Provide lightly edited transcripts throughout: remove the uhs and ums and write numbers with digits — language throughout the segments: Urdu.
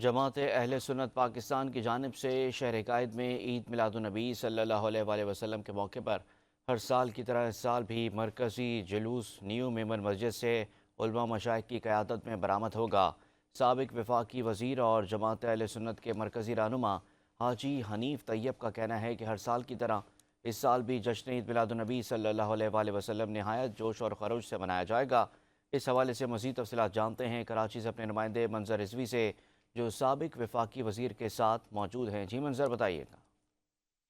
جماعت اہل سنت پاکستان کی جانب سے شہر قائد میں عید میلاد النبی صلی اللہ علیہ وآلہ وسلم کے موقع پر ہر سال کی طرح اس سال بھی مرکزی جلوس نیو میمن مسجد سے علماء مشائخ کی قیادت میں برآمد ہوگا۔ سابق وفاقی وزیر اور جماعت اہل سنت کے مرکزی رہنما حاجی حنیف طیب کا کہنا ہے کہ ہر سال کی طرح اس سال بھی جشن عید میلاد النبی صلی اللہ علیہ وآلہ وسلم نہایت جوش اور خروش سے منایا جائے گا۔ اس حوالے سے مزید تفصیلات جانتے ہیں کراچی سے اپنے نمائندے منظر رضوی سے، جو سابق وفاقی وزیر کے ساتھ موجود ہیں۔ جی منظر بتائیے گا۔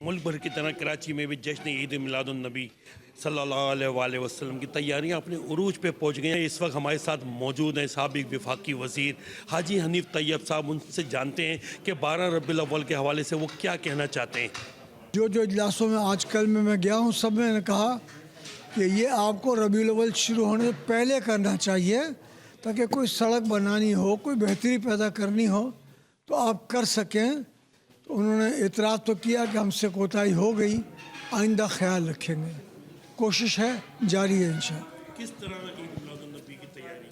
ملک بھر کی طرح کراچی میں بھی جشن عید میلاد النبی صلی اللہ علیہ وآلہ وسلم کی تیاریاں اپنے عروج پہ پہنچ گئی ہیں۔ اس وقت ہمارے ساتھ موجود ہیں سابق وفاقی وزیر حاجی حنیف طیب صاحب، ان سے جانتے ہیں کہ 12 ربیع الاول کے حوالے سے وہ کیا کہنا چاہتے ہیں۔ جو اجلاسوں میں آج کل میں گیا ہوں، سب میں نے کہا کہ یہ آپ کو ربیع الاول شروع ہونے سے پہلے کرنا چاہیے، تاکہ کوئی سڑک بنانی ہو، کوئی بہتری پیدا کرنی ہو تو آپ کر سکیں۔ تو انہوں نے اعتراف تو کیا کہ ہم سے کوتاہی ہو گئی، آئندہ خیال رکھیں گے، کوشش ہے، جاری ہے انشاءاللہ۔ کس طرح عید میلاد النبی کی تیاری؟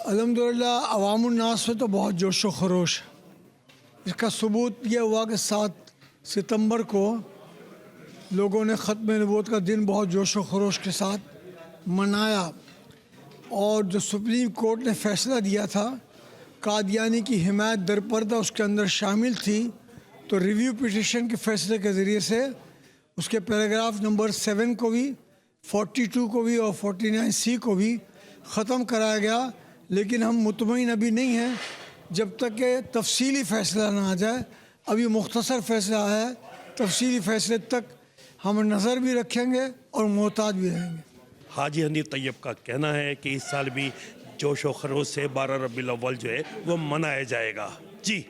الحمدللہ عوام الناس میں تو بہت جوش و خروش ہے۔ اس کا ثبوت یہ ہوا کہ 7 ستمبر کو لوگوں نے ختم نبوت کا دن بہت جوش و خروش کے ساتھ منایا، اور جو سپریم کورٹ نے فیصلہ دیا تھا قادیانی کی حمایت درپردہ اس کے اندر شامل تھی، تو ریویو پٹیشن کے فیصلے کے ذریعے سے اس کے پیراگراف نمبر 7 کو بھی، 42 کو بھی اور 49C کو بھی ختم کرایا گیا۔ لیکن ہم مطمئن ابھی نہیں ہیں جب تک کہ تفصیلی فیصلہ نہ آ جائے۔ ابھی مختصر فیصلہ آیا ہے، تفصیلی فیصلے تک ہم نظر بھی رکھیں گے اور محتاط بھی رہیں گے۔ حاجی حنیف طیب کا کہنا ہے کہ اس سال بھی جوش و خروش سے 12 ربیع الاول جو ہے وہ منایا جائے گا۔ جی